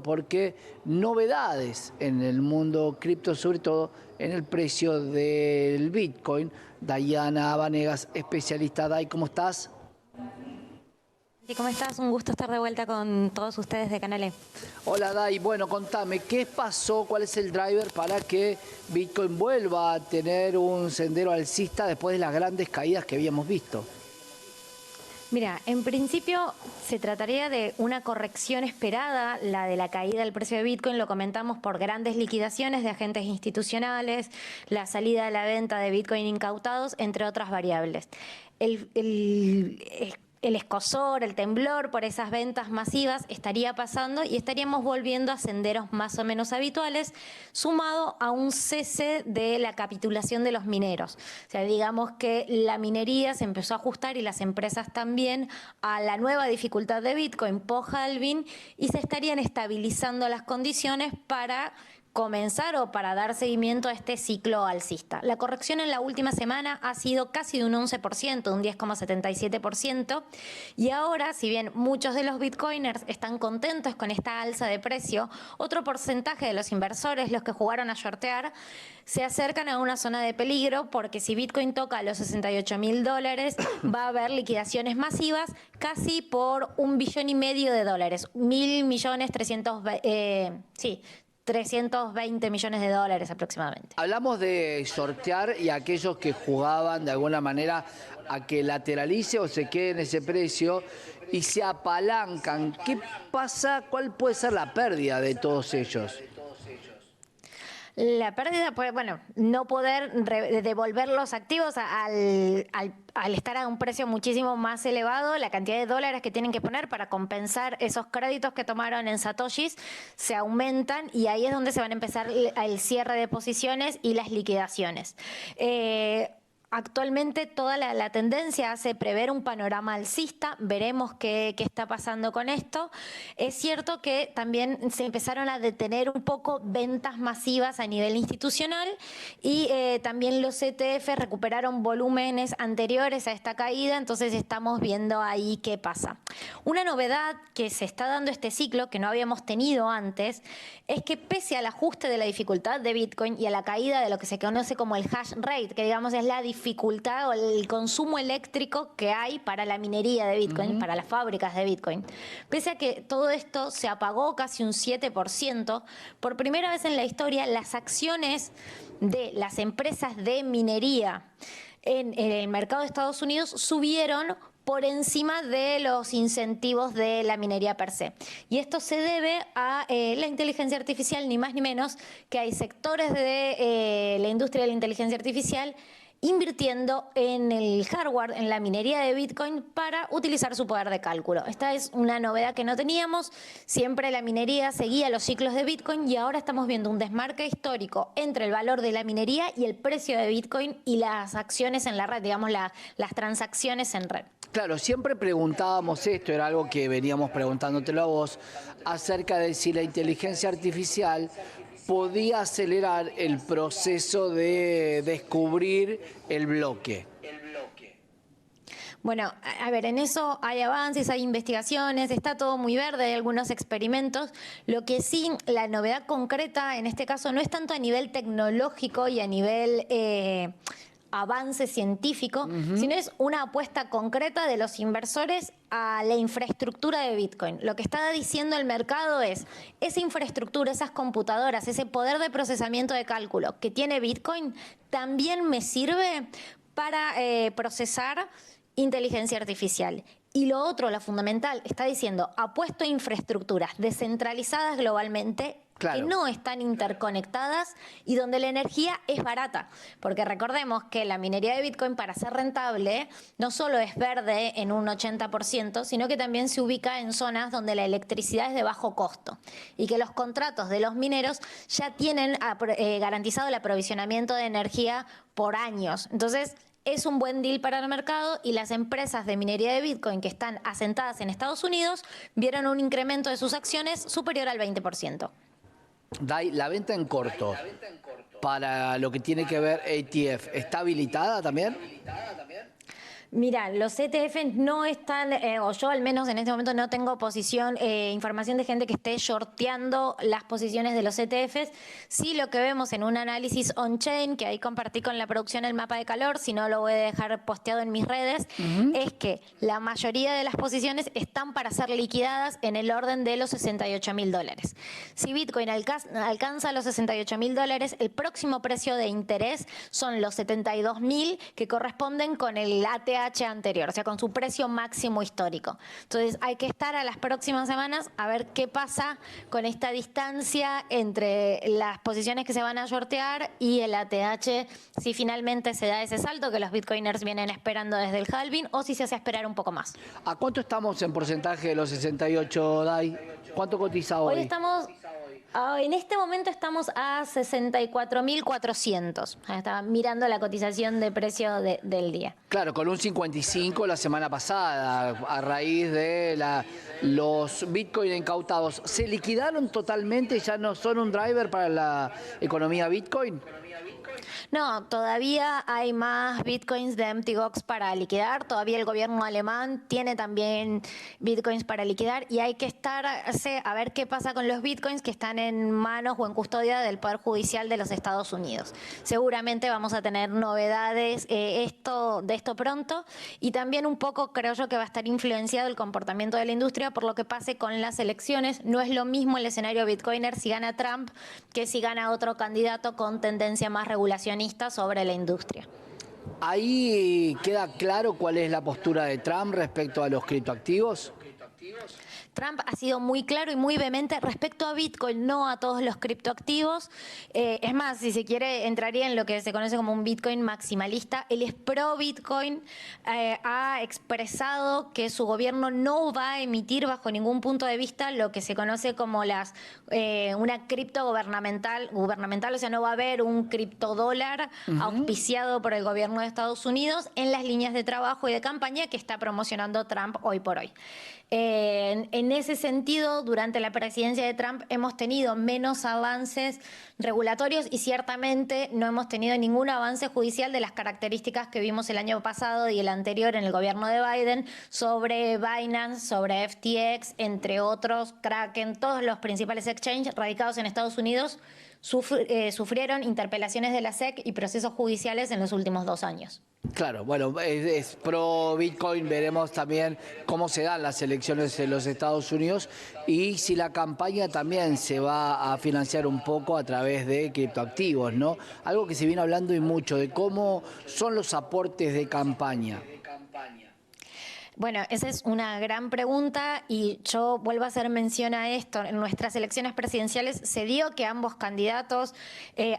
porque novedades en el mundo cripto, sobre todo en el precio del Bitcoin. Dayana Vanegas, especialista. Day, ¿cómo estás? ¿Y cómo estás? Un gusto estar de vuelta con todos ustedes de Canal E. Hola Day, bueno, contame, ¿qué pasó? ¿Cuál es el driver para que Bitcoin vuelva a tener un sendero alcista después de las grandes caídas que habíamos visto? Mira, en principio se trataría de una corrección esperada, la de la caída del precio de Bitcoin, lo comentamos por grandes liquidaciones de agentes institucionales, la salida a la venta de Bitcoin incautados, entre otras variables. El escozor, el temblor por esas ventas masivas estaría pasando y estaríamos volviendo a senderos más o menos habituales, sumado a un cese de la capitulación de los mineros. O sea, digamos que la minería se empezó a ajustar y las empresas también a la nueva dificultad de Bitcoin post-halving y se estarían estabilizando las condiciones para comenzar o para dar seguimiento a este ciclo alcista. La corrección en la última semana ha sido casi de un 11%, un 10,77%, y ahora, si bien muchos de los bitcoiners están contentos con esta alza de precio, otro porcentaje de los inversores, los que jugaron a shortear, se acercan a una zona de peligro porque si Bitcoin toca los $68.000, va a haber liquidaciones masivas casi por $1,5 billones, 320 millones de dólares aproximadamente. Hablamos de sortear y aquellos que jugaban de alguna manera a que lateralice o se quede en ese precio y se apalancan. ¿Qué pasa? ¿Cuál puede ser la pérdida de todos ellos? La pérdida, pues bueno, no poder devolver los activos al estar a un precio muchísimo más elevado, la cantidad de dólares que tienen que poner para compensar esos créditos que tomaron en satoshis se aumentan y ahí es donde se van a empezar el cierre de posiciones y las liquidaciones. Actualmente toda la tendencia hace prever un panorama alcista, veremos qué está pasando con esto. Es cierto que también se empezaron a detener un poco ventas masivas a nivel institucional y también los ETF recuperaron volúmenes anteriores a esta caída, entonces estamos viendo ahí qué pasa. Una novedad que se está dando este ciclo, que no habíamos tenido antes, es que pese al ajuste de la dificultad de Bitcoin y a la caída de lo que se conoce como el hash rate, que digamos es la dificultad o el consumo eléctrico que hay para la minería de Bitcoin, para las fábricas de Bitcoin. Pese a que todo esto se apagó casi un 7%, por primera vez en la historia las acciones de las empresas de minería en el mercado de Estados Unidos subieron por encima de los incentivos de la minería per se. Y esto se debe a la inteligencia artificial, ni más ni menos, que hay sectores de la industria de la inteligencia artificial invirtiendo en el hardware, en la minería de Bitcoin para utilizar su poder de cálculo. Esta es una novedad que no teníamos, siempre la minería seguía los ciclos de Bitcoin y ahora estamos viendo un desmarque histórico entre el valor de la minería y el precio de Bitcoin y las acciones en la red, digamos las transacciones en red. Claro, siempre preguntábamos esto, era algo que veníamos preguntándotelo a vos, acerca de si la inteligencia artificial podía acelerar el proceso de descubrir el bloque. Bueno, a ver, en eso hay avances, hay investigaciones, está todo muy verde, hay algunos experimentos. Lo que sí, la novedad concreta en este caso no es tanto a nivel tecnológico y a nivel avance científico, sino es una apuesta concreta de los inversores a la infraestructura de Bitcoin. Lo que está diciendo el mercado es, esa infraestructura, esas computadoras, ese poder de procesamiento de cálculo que tiene Bitcoin, también me sirve para procesar inteligencia artificial. Y lo otro, lo fundamental, está diciendo, apuesto a infraestructuras descentralizadas globalmente, claro, que no están interconectadas y donde la energía es barata. Porque recordemos que la minería de Bitcoin, para ser rentable, no solo es verde en un 80%, sino que también se ubica en zonas donde la electricidad es de bajo costo. Y que los contratos de los mineros ya tienen garantizado el aprovisionamiento de energía por años. Entonces, es un buen deal para el mercado y las empresas de minería de Bitcoin que están asentadas en Estados Unidos vieron un incremento de sus acciones superior al 20%. Dai, la venta en corto para lo que tiene que ver ETF, ¿está habilitada también? Mira, los ETF no están, o yo al menos en este momento no tengo información de gente que esté shorteando las posiciones de los ETFs. Sí, lo que vemos en un análisis on-chain, que ahí compartí con la producción el mapa de calor, si no lo voy a dejar posteado en mis redes, es que la mayoría de las posiciones están para ser liquidadas en el orden de los $68.000. Si Bitcoin alcanza los $68.000, el próximo precio de interés son los 72.000 que corresponden con el ATH anterior, o sea, con su precio máximo histórico. Entonces hay que estar a las próximas semanas a ver qué pasa con esta distancia entre las posiciones que se van a shortear y el ATH, si finalmente se da ese salto que los bitcoiners vienen esperando desde el halving o si se hace esperar un poco más. ¿A cuánto estamos en porcentaje de los 68, Dai? ¿Cuánto cotiza hoy? Hoy estamos... En este momento estamos a 64.400. Estaba mirando la cotización de precio del día. Claro, con un 55 la semana pasada, a raíz de los Bitcoin incautados. ¿Se liquidaron totalmente y ya no son un driver para la economía Bitcoin? No, todavía hay más bitcoins de empty box para liquidar. Todavía el gobierno alemán tiene también bitcoins para liquidar y hay que estarse a ver qué pasa con los bitcoins que están en manos o en custodia del Poder Judicial de los Estados Unidos. Seguramente vamos a tener novedades de esto pronto y también un poco creo yo que va a estar influenciado el comportamiento de la industria por lo que pase con las elecciones. No es lo mismo el escenario bitcoiner si gana Trump que si gana otro candidato con tendencia más regulacionista sobre la industria. Ahí queda claro cuál es la postura de Trump respecto a los criptoactivos. Trump ha sido muy claro y muy vehemente respecto a Bitcoin, no a todos los criptoactivos. Es más, si se quiere, entraría en lo que se conoce como un Bitcoin maximalista. Él es pro Bitcoin, ha expresado que su gobierno no va a emitir bajo ningún punto de vista lo que se conoce como una cripto gubernamental, o sea, no va a haber un criptodólar auspiciado por el gobierno de Estados Unidos en las líneas de trabajo y de campaña que está promocionando Trump hoy por hoy. En ese sentido, durante la presidencia de Trump hemos tenido menos avances regulatorios y ciertamente no hemos tenido ningún avance judicial de las características que vimos el año pasado y el anterior en el gobierno de Biden sobre Binance, sobre FTX, entre otros, Kraken, todos los principales exchanges radicados en Estados Unidos sufrieron interpelaciones de la SEC y procesos judiciales en los últimos 2 años. Claro, bueno, es pro Bitcoin, veremos también cómo se dan las elecciones en los Estados Unidos y si la campaña también se va a financiar un poco a través de criptoactivos, ¿no? Algo que se viene hablando y mucho, de cómo son los aportes de campaña. Bueno, esa es una gran pregunta y yo vuelvo a hacer mención a esto. En nuestras elecciones presidenciales se dio que ambos candidatos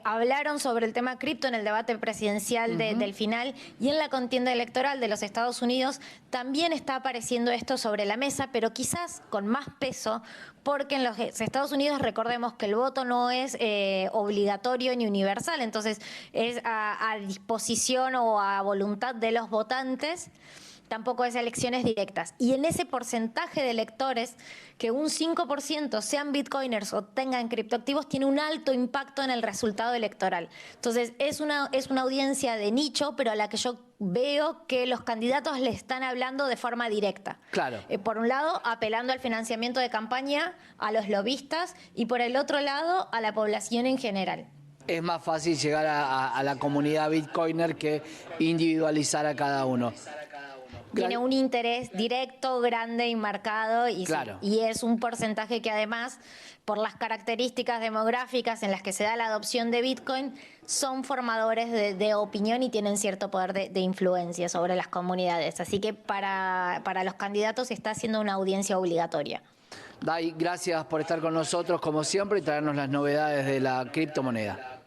hablaron sobre el tema cripto en el debate presidencial del final y en la contienda electoral de los Estados Unidos también está apareciendo esto sobre la mesa, pero quizás con más peso porque en los Estados Unidos recordemos que el voto no es obligatorio ni universal, entonces es a disposición o a voluntad de los votantes. Tampoco es elecciones directas. Y en ese porcentaje de electores, que un 5% sean bitcoiners o tengan criptoactivos, tiene un alto impacto en el resultado electoral. Entonces, es una audiencia de nicho, pero a la que yo veo que los candidatos le están hablando de forma directa. Claro. Por un lado, apelando al financiamiento de campaña, a los lobistas, y por el otro lado, a la población en general. Es más fácil llegar a la comunidad bitcoiner que individualizar a cada uno. Tiene un interés directo, grande y marcado y, claro. Y es un porcentaje que además, por las características demográficas en las que se da la adopción de Bitcoin, son formadores de opinión y tienen cierto poder de influencia sobre las comunidades. Así que para los candidatos está siendo una audiencia obligatoria. Dai, gracias por estar con nosotros como siempre y traernos las novedades de la criptomoneda.